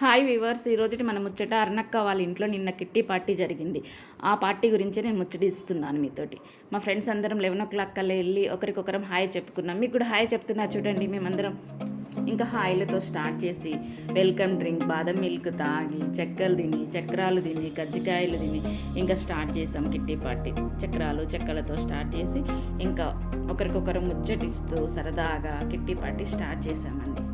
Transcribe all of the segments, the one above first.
Hi weavers, ఈరోజుటి మన ముచ్చట అరుణక్క వాళ్ళ ఇంట్లో నిన్న కిట్టి పార్టీ జరిగింది. ఆ పార్టీ గురించే నేను ముచ్చటిస్తున్నాను మీతోటి. మా ఫ్రెండ్స్ అందరం 11 కల్లా వెళ్ళి ఒకరికొకరం హాయ్ చెప్పుకున్నాం. మీకు కూడా హాయ్ చెప్తున్నా చూడండి. మేమందరం ఇంకా హాయిలతో స్టార్ట్ చేసి వెల్కమ్ డ్రింక్, బాదం మిల్క్ తాగి, చెక్కలు తిని, చక్రాలు తిని, కజ్జికాయలు తిని ఇంకా స్టార్ట్ చేసాం కిట్టి పార్టీ. చెక్కలతో స్టార్ట్ చేసి ఇంకా ఒకరికొకరు ముచ్చటిస్తూ సరదాగా కిట్టి పార్టీ స్టార్ట్ చేసామండి.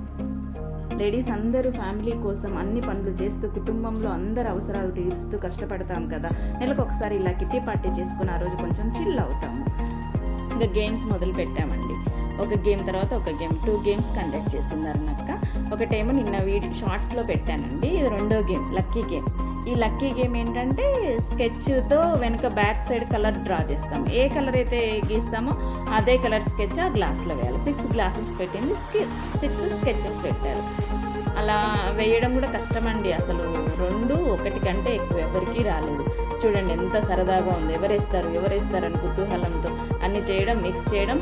లేడీస్ అందరూ ఫ్యామిలీ కోసం అన్ని పనులు చేస్తూ కుటుంబంలో అందరు అవసరాలు తీరుస్తూ కష్టపడతాం కదా. నెలకు ఒకసారి ఇలా కిట్టి పార్టీ చేసుకుని ఆ రోజు కొంచెం చిల్ అవుతాము. ఇంకా గేమ్స్ మొదలు పెట్టామండి. ఒక గేమ్ తర్వాత ఒక గేమ్, 2 గేమ్స్ కండక్ట్ చేసింది అరుణక్క. ఒకటేమో నిన్న షార్ట్స్లో పెట్టానండి. ఇది రెండో గేమ్, లక్కీ గేమ్. ఈ లక్కీ గేమ్ ఏంటంటే స్కెచ్తో వెనుక బ్యాక్ సైడ్ కలర్ డ్రా చేస్తాం. ఏ కలర్ అయితే గీస్తామో అదే కలర్ స్కెచ్ ఆ గ్లాస్లో వేయాలి. 6 గ్లాసెస్ పెట్టింది, 6 స్కెచెస్ పెట్టారు. అలా వేయడం కూడా కష్టమండి. అసలు 2 1 కంటే ఎక్కువ ఎవరికీ రాలేదు. చూడండి ఎంత సరదాగా ఉంది. ఎవరేస్తారని కుతూహలంతో అన్ని చేయడం, మిక్స్ చేయడం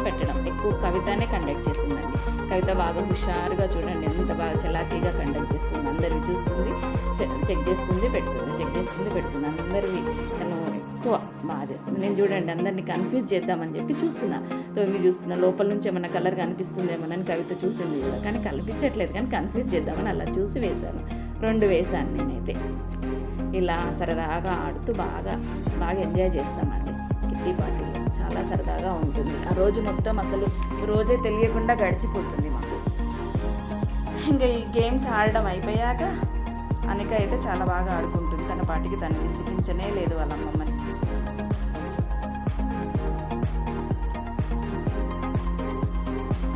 పెట్టడం. ఎక్కువ కవితనే కండక్ట్ చేసిందండి. కవిత బాగా హుషారుగా చూడండి ఎంత బాగా చలాకీగా కండక్ట్ చేస్తుంది. అందరివి చూస్తుంది, చెక్ చేస్తుంది, పెడుతుంది. అందరివి తను ఎక్కువ బాగా చేస్తుంది. నేను చూడండి అందరినీ కన్ఫ్యూజ్ చేద్దామని చెప్పి చూస్తున్నా లోపల నుంచి ఏమైనా కలర్ కనిపిస్తుందేమోనని. కవిత చూసింది కూడా, కానీ కనిపించట్లేదు, కానీ కన్ఫ్యూజ్ చేద్దామని అలా చూసి వేశాను. 2 వేశాను నేనైతే. ఇలా సరదాగా ఆడుతూ బాగా ఎంజాయ్ చేస్తామండి కిట్టి పార్టీలో. చాలా సరదాగా ఉంటుంది. ఆ రోజు మొత్తం అసలు రోజే తెలియకుండా గడిచిపోతుంది మాకు. ఇంకా ఈ గేమ్స్ ఆడడం అయిపోయాక అనిక అయితే చాలా బాగా ఆడుకుంటుంది. తన పాటికి తను విసిగించనే లేదు వాళ్ళ అమ్మమ్మని.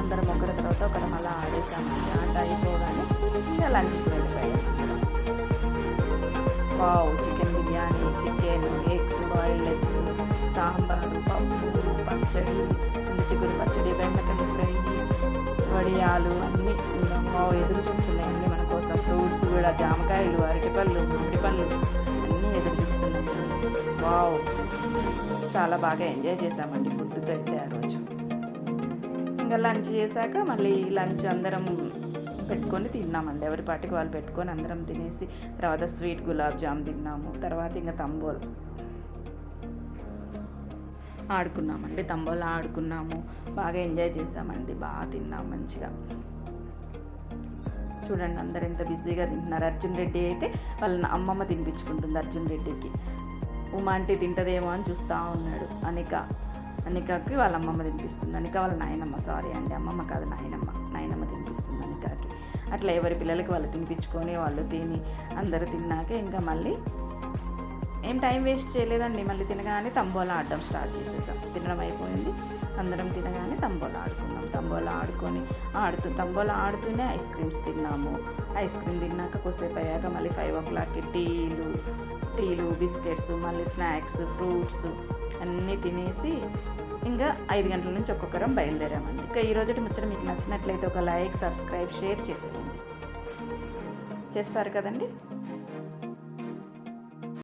అందరం ఒకరి తర్వాత ఒకరం అలా ఆడేసామండి. ఆట అయిపోగానే ఇంకా లంచ్కి వెళ్ళిపోయాం. Wow, chicken biryani, chicken, eggs, boiled eggs, sambar, పప్పు, పచ్చడి, చిగురు పచ్చడి, బెండకాయ ఫ్రై, వడియాలు అన్నీ ఎదురు చూస్తున్నాయి అన్నీ మన కోసం. ఫ్రూట్స్ కూడా, జామకాయలు, అరటిపళ్ళు, మామిడి పళ్ళు అన్నీ ఎదురు చూస్తున్నాయి. వావ్, చాలా బాగా ఎంజాయ్ చేసామండి ఫుడ్తో అయితే ఆ రోజు. ఇంకా లంచ్ చేశాక మళ్ళీ లంచ్ అందరం పెట్టుకొని తిన్నామండి. ఎవరి పాటికి వాళ్ళు పెట్టుకొని అందరం తినేసి తర్వాత స్వీట్ గులాబ్ జామ్ తిన్నాము. తర్వాత ఇంకా తంబోలా ఆడుకున్నాము. బాగా ఎంజాయ్ చేసామండి. బాగా తిన్నాం మంచిగా. చూడండి అందరు ఎంత బిజీగా తింటున్నారు. అర్జున్ రెడ్డి అయితే వాళ్ళ అమ్మమ్మ తినిపించుకుంటుంది అర్జున్ రెడ్డికి. ఉమాంటి తింటదేమో అని చూస్తూ ఉన్నాడు. అనికకి వాళ్ళ అమ్మమ్మ తినిపిస్తుంది. అనిక వాళ్ళ నాయనమ్మ, సారీ అండి, అమ్మమ్మ కాదు నాయనమ్మ తినిపిస్తుంది అనికకి. అట్లా ఎవరి పిల్లలకి వాళ్ళు తినిపించుకొని వాళ్ళు తిని అందరూ తిన్నాక ఇంకా మళ్ళీ ఏం టైం వేస్ట్ చేయలేదండి. మళ్ళీ తినగానే తంబోలా ఆడడం స్టార్ట్ చేసేసాం. తినడం అయిపోయింది, అందరం తినగానే తంబోలా ఆడుకున్నాం. తంబోలా ఆడుతూనే ఐస్ క్రీమ్స్ తిన్నాము. ఐస్ క్రీమ్ తిన్నాక కొద్దిసేపు అయ్యాక మళ్ళీ 5 o'clockకి టీలు, బిస్కెట్స్, మళ్ళీ స్నాక్స్, ఫ్రూట్స్ అన్నీ తినేసి ఇంకా 5 గంటల నుంచి ఒక్కొక్కరం బయలుదేరామండి. ఇంకా ఈరోజు ముచ్చట మీకు నచ్చినట్లయితే ఒక లైక్, సబ్స్క్రైబ్, షేర్ చేసేయండి. చేస్తారు కదండి.